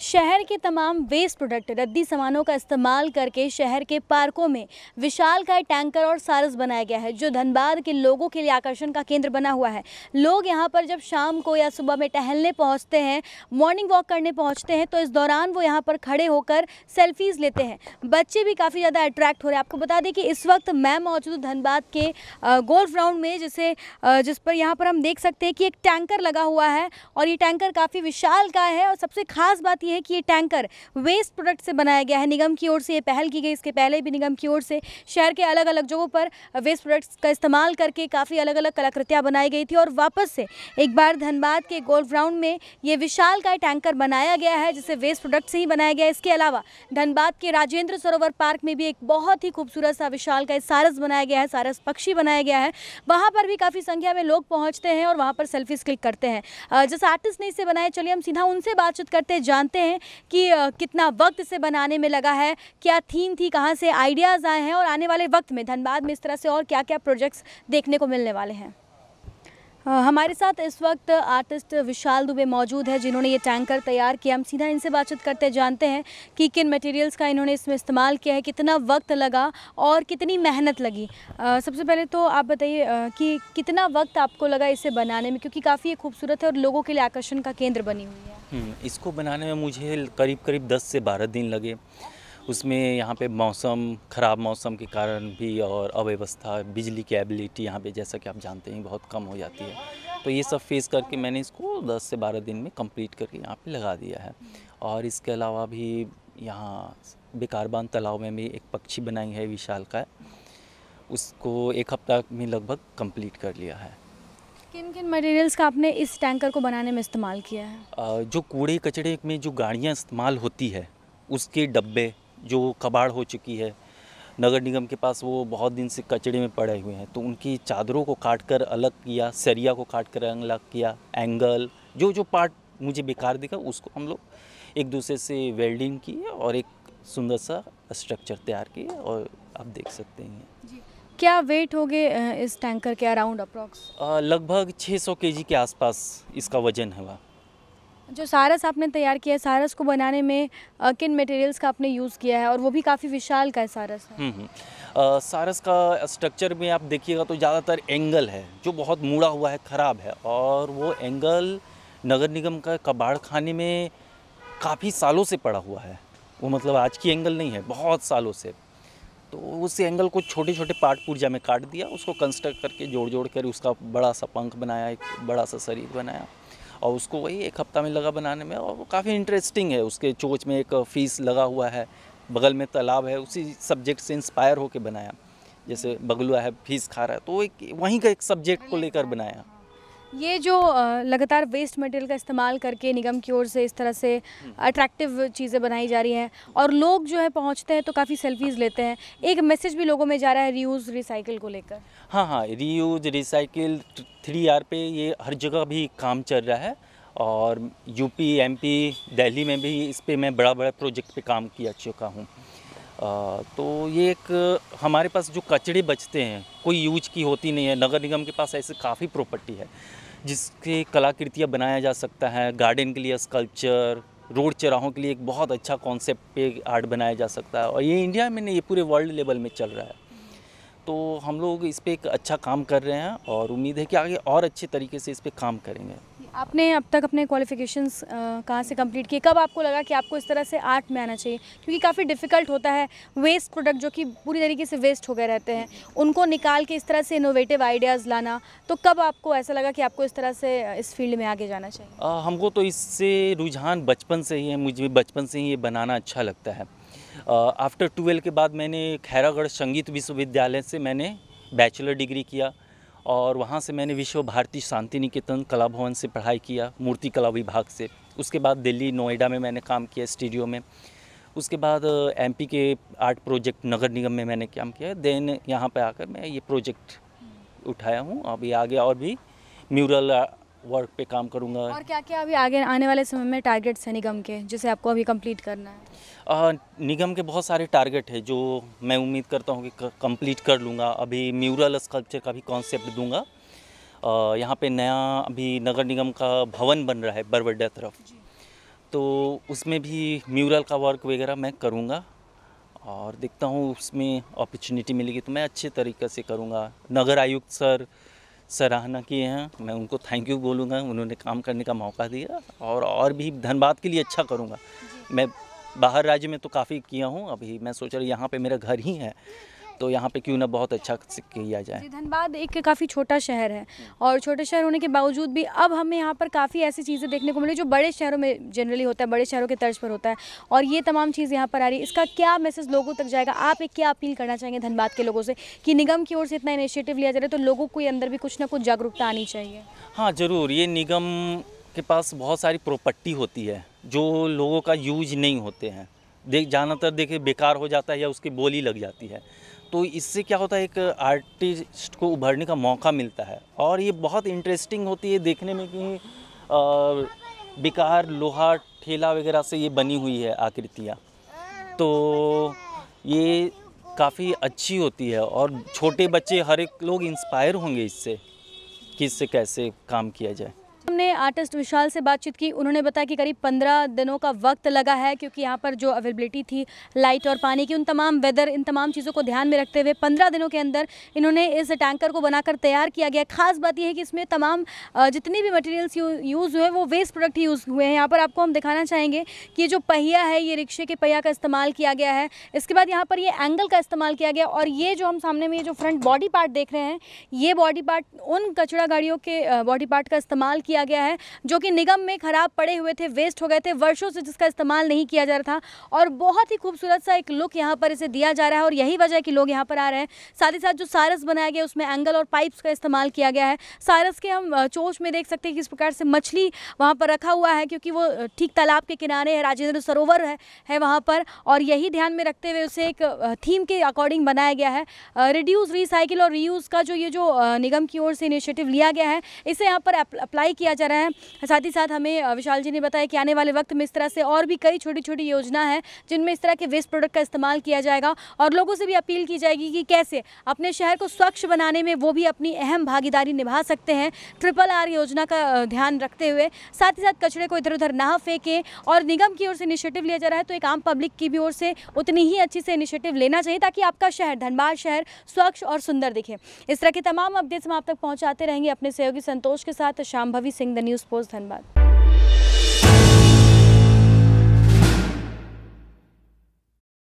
शहर के तमाम वेस्ट प्रोडक्ट रद्दी सामानों का इस्तेमाल करके शहर के पार्कों में विशालकाय टैंकर और सारस बनाया गया है, जो धनबाद के लोगों के लिए आकर्षण का केंद्र बना हुआ है। लोग यहां पर जब शाम को या सुबह में टहलने पहुंचते हैं, मॉर्निंग वॉक करने पहुंचते हैं, तो इस दौरान वो यहां पर खड़े होकर सेल्फीज़ लेते हैं। बच्चे भी काफ़ी ज़्यादा अट्रैक्ट हो रहे हैं। आपको बता दें कि इस वक्त मैं मौजूद हूँ धनबाद के गोल्फ ग्राउंड में, जिस पर यहाँ पर हम देख सकते हैं कि एक टैंकर लगा हुआ है और ये टैंकर काफ़ी विशालकाय है। और सबसे खास बात ये है कि ये टैंकर वेस्ट प्रोडक्ट से बनाया गया है। निगम की ओर से ये पहल की गई। इसके पहले भी निगम की ओर से शहर के अलग अलग जगहों पर वेस्ट प्रोडक्ट्स का इस्तेमाल करके काफ़ी अलग अलग कलाकृतियाँ बनाई गई थी और वापस से एक बार धनबाद के गोल्फ ग्राउंड में ये विशालकाय टैंकर बनाया गया है, जिसे वेस्ट प्रोडक्ट से ही बनाया गया है। इसके अलावा धनबाद के राजेंद्र सरोवर पार्क में भी एक बहुत ही खूबसूरत सा विशालकाय सारस बनाया गया है, सारस पक्षी बनाया गया है। वहाँ पर भी काफ़ी संख्या में लोग पहुँचते हैं और वहाँ पर सेल्फीज क्लिक करते हैं। जिस आर्टिस्ट ने इसे बनाया, चलिए हम सीधा उनसे बातचीत करते हैं, जानते हैं कि कितना वक्त इसे बनाने में लगा है, क्या थीम थी, कहाँ से आइडियाज़ आए हैं और आने वाले वक्त में धनबाद में इस तरह से और क्या क्या प्रोजेक्ट्स देखने को मिलने वाले हैं। हमारे साथ इस वक्त आर्टिस्ट विशाल दुबे मौजूद है, जिन्होंने ये टैंकर तैयार किया। हम सीधा इनसे बातचीत करते जानते हैं कि किन मटेरियल्स का इन्होंने इसमें इस्तेमाल किया है, कितना वक्त लगा और कितनी मेहनत लगी। सबसे पहले तो आप बताइए कि कितना वक्त आपको लगा इसे बनाने में, क्योंकि काफ़ी खूबसूरत है और लोगों के लिए आकर्षण का केंद्र बनी हुई है। इसको बनाने में मुझे करीब 10 से 12 दिन लगे। उसमें यहाँ पे ख़राब मौसम के कारण भी और अव्यवस्था, बिजली की एबिलिटी यहाँ पे जैसा कि आप जानते हैं बहुत कम हो जाती है, तो ये सब फेस करके मैंने इसको 10 से 12 दिन में कंप्लीट करके यहाँ पे लगा दिया है। और इसके अलावा भी यहाँ बेकारबान तालाब में भी एक पक्षी बनाई है विशालकाय, उसको 1 हफ्ता में लगभग कंप्लीट कर लिया है। किन किन मटेरियल्स का आपने इस टैंकर को बनाने में इस्तेमाल किया है? जो कूड़े कचड़े में जो गाड़ियाँ इस्तेमाल होती है, उसके डब्बे जो कबाड़ हो चुकी है, नगर निगम के पास वो बहुत दिन से कचड़े में पड़े हुए हैं, तो उनकी चादरों को काट कर अलग किया, सरिया को काट कर अलग किया, एंगल जो पार्ट मुझे बेकार दिखा उसको हम लोग एक दूसरे से वेल्डिंग किए और एक सुंदर सा स्ट्रक्चर तैयार किए। और आप देख सकते हैं जी। क्या वेट हो गए इस टैंकर के अराउंड अप्रॉक्स? लगभग 600 केजी के आसपास इसका वजन है। जो सारस आपने तैयार किया है, सारस को बनाने में किन मटेरियल्स का आपने यूज़ किया है और वो भी काफ़ी विशाल का सारस है? सारस का स्ट्रक्चर में आप देखिएगा तो ज़्यादातर एंगल है जो बहुत मुड़ा हुआ है, ख़राब है, और वो एंगल नगर निगम का कबाड़ खाने में काफ़ी सालों से पड़ा हुआ है। वो मतलब आज की एंगल नहीं है, बहुत सालों से। तो उस एंगल को छोटे छोटे पार्ट पुर्जा में काट दिया, उसको कंस्ट्रक्ट करके जोड़ कर उसका बड़ा सा पंख बनाया, एक बड़ा सा शरीर बनाया और उसको वही 1 हफ्ता में लगा बनाने में। और वो काफ़ी इंटरेस्टिंग है। उसके चोंच में एक फिश लगा हुआ है, बगल में तालाब है, उसी सब्जेक्ट से इंस्पायर होकर बनाया। जैसे बगुला है, फिश खा रहा है, तो एक वहीं का एक सब्जेक्ट को लेकर बनाया। ये जो लगातार वेस्ट मटेरियल का इस्तेमाल करके निगम की ओर से इस तरह से अट्रैक्टिव चीज़ें बनाई जा रही हैं और लोग जो है पहुंचते हैं तो काफ़ी सेल्फीज़ लेते हैं, एक मैसेज भी लोगों में जा रहा है रीयूज़ रिसाइकिल को लेकर। हाँ, रीयूज रिसाइकिल 3R पे ये हर जगह भी काम चल रहा है और यूपी, एमपी, दिल्ली में भी इस पे मैं बड़ा प्रोजेक्ट पे काम किया चुका हूँ। तो ये एक हमारे पास जो कचड़े बचते हैं कोई यूज की होती नहीं है, नगर निगम के पास ऐसे काफ़ी प्रॉपर्टी है जिसके कलाकृतियाँ बनाया जा सकता है। गार्डन के लिए स्कल्पचर, रोड चौराहों के लिए एक बहुत अच्छा कॉन्सेप्ट पे आर्ट बनाया जा सकता है और ये इंडिया में नहीं, ये पूरे वर्ल्ड लेवल में चल रहा है। तो हम लोग इस पे एक अच्छा काम कर रहे हैं और उम्मीद है कि आगे और अच्छे तरीके से इस पे काम करेंगे। आपने अब तक अपने क्वालिफिकेशंस कहाँ से कंप्लीट किए? कब आपको लगा कि आपको इस तरह से आर्ट में आना चाहिए? क्योंकि काफ़ी डिफ़िकल्ट होता है वेस्ट प्रोडक्ट जो कि पूरी तरीके से वेस्ट हो गए रहते हैं, उनको निकाल के इस तरह से इनोवेटिव आइडियाज़ लाना। तो कब आपको ऐसा लगा कि आपको इस तरह से इस फील्ड में आगे जाना चाहिए? हमको तो इससे रुझान बचपन से ही है, मुझे बचपन से ही ये बनाना अच्छा लगता है। आफ्टर 12 के बाद मैंने खैरागढ़ संगीत विश्वविद्यालय से मैंने बैचलर डिग्री किया और वहाँ से मैंने विश्व भारती शांति निकेतन कला भवन से पढ़ाई किया, मूर्ति कला विभाग से। उसके बाद दिल्ली नोएडा में मैंने काम किया स्टूडियो में। उसके बाद एमपी के आर्ट प्रोजेक्ट नगर निगम में मैंने काम किया। देन यहाँ पे आकर मैं ये प्रोजेक्ट उठाया हूँ। अभी आगे और भी म्यूरल वर्क पे काम करूँगा। और क्या क्या अभी आगे आने वाले समय में टारगेट्स हैं निगम के, जिसे आपको अभी कंप्लीट करना है? निगम के बहुत सारे टारगेट है जो मैं उम्मीद करता हूँ कि कंप्लीट कर लूँगा। अभी म्यूरल स्कल्पचर का भी कॉन्सेप्ट दूंगा। यहाँ पे नया अभी नगर निगम का भवन बन रहा है बरवड्डा तरफ, तो उसमें भी म्यूरल का वर्क वगैरह मैं करूँगा और देखता हूँ उसमें अपॉर्चुनिटी मिलेगी तो मैं अच्छे तरीक़े से करूँगा। नगर आयुक्त सर सराहना किए हैं, मैं उनको थैंक यू बोलूँगा, उन्होंने काम करने का मौका दिया और भी धनबाद के लिए अच्छा करूँगा। मैं बाहर राज्य में तो काफ़ी किया हूँ, अभी मैं सोच रहा हूँ यहाँ पे मेरा घर ही है तो यहाँ पे क्यों ना बहुत अच्छा किया जाए। धनबाद एक काफ़ी छोटा शहर है और छोटे शहर होने के बावजूद भी अब हमें यहाँ पर काफ़ी ऐसी चीज़ें देखने को मिली जो बड़े शहरों में जनरली होता है, बड़े शहरों के तर्ज पर होता है और ये तमाम चीज़ यहाँ पर आ रही है। इसका क्या मैसेज लोगों तक जाएगा? आप एक क्या अपील करना चाहेंगे धनबाद के लोगों से कि निगम की ओर से इतना इनिशिएटिव लिया जा रहा है तो लोगों को अंदर भी कुछ ना कुछ जागरूकता आनी चाहिए? हाँ ज़रूर, ये निगम के पास बहुत सारी प्रॉपर्टी होती है जो लोगों का यूज नहीं होते हैं, ज़्यादातर देखिए बेकार हो जाता है या उसकी बोली लग जाती है। तो इससे क्या होता है, एक आर्टिस्ट को उभरने का मौका मिलता है और ये बहुत इंटरेस्टिंग होती है देखने में कि बेकार लोहा ठेला वगैरह से ये बनी हुई है आकृतियाँ, तो ये काफ़ी अच्छी होती है और छोटे बच्चे हर एक लोग इंस्पायर होंगे इससे कि इससे कैसे काम किया जाए। हमने आर्टिस्ट विशाल से बातचीत की, उन्होंने बताया कि करीब 15 दिनों का वक्त लगा है क्योंकि यहाँ पर जो अवेलेबिलिटी थी लाइट और पानी की, उन तमाम वेदर, इन तमाम चीज़ों को ध्यान में रखते हुए 15 दिनों के अंदर इन्होंने इस टैंकर को बनाकर तैयार किया गया। खास बात यह है कि इसमें तमाम जितनी भी मटेरियल्स यूज़ हुए वो वेस्ट प्रोडक्ट यूज़ हुए हैं। यहाँ पर आपको हम दिखाना चाहेंगे कि ये जो पहिया है ये रिक्शे के पहिया का इस्तेमाल किया गया है। इसके बाद यहाँ पर ये एंगल का इस्तेमाल किया गया और ये जो हम सामने में ये जो फ्रंट बॉडी पार्ट देख रहे हैं, ये बॉडी पार्ट उन कचरा गाड़ियों के बॉडी पार्ट का इस्तेमाल किया गया है जो कि निगम में खराब पड़े हुए थे, वेस्ट हो गए थे वर्षों से, जिसका इस्तेमाल नहीं किया जा रहा था और बहुत ही खूबसूरत सा एक लुक यहाँ पर इसे दिया जा रहा है और यही वजह है कि लोग यहाँ पर आ रहे हैं। साथ ही साथ जो सारस बनाया गया उसमें एंगल और पाइप्स का इस्तेमाल किया गया है। सारस के हम चोंच में देख सकते हैं कि किस प्रकार से मछली वहाँ पर रखा हुआ है क्योंकि वो ठीक तालाब के किनारे है, राजेंद्र सरोवर है वहाँ पर, और यही ध्यान में रखते हुए उसे एक थीम के अकॉर्डिंग बनाया गया है। रिड्यूस, रिसाइकिल और रीयूज़ का जो निगम की ओर से इनिशिएटिव लिया गया है इसे यहाँ पर अप्लाई किया जा रहा है। साथ ही साथ हमें विशाल जी ने बताया कि आने वाले वक्त में इस तरह से और भी कई छोटी छोटी योजना है जिनमें इस तरह के वेस्ट प्रोडक्ट का इस्तेमाल किया जाएगा और लोगों से भी अपील की जाएगी कि कैसे अपने शहर को स्वच्छ बनाने में वो भी अपनी अहम भागीदारी निभा सकते हैं RRR योजना का ध्यान रखते हुए। साथ ही साथ कचरे को इधर उधर ना फेंकें और निगम की ओर से इनिशिएटिव लिया जा रहा है तो एक आम पब्लिक की भी ओर से उतनी ही अच्छी से इनिशिएटिव लेना चाहिए ताकि आपका शहर, धनबाद शहर, स्वच्छ और सुंदर दिखे। इस तरह के तमाम अपडेट्स हम आप तक पहुँचाते रहेंगे अपने सहयोगी संतोष के साथ। Shambhavi Singh, the news post, Dhanbad.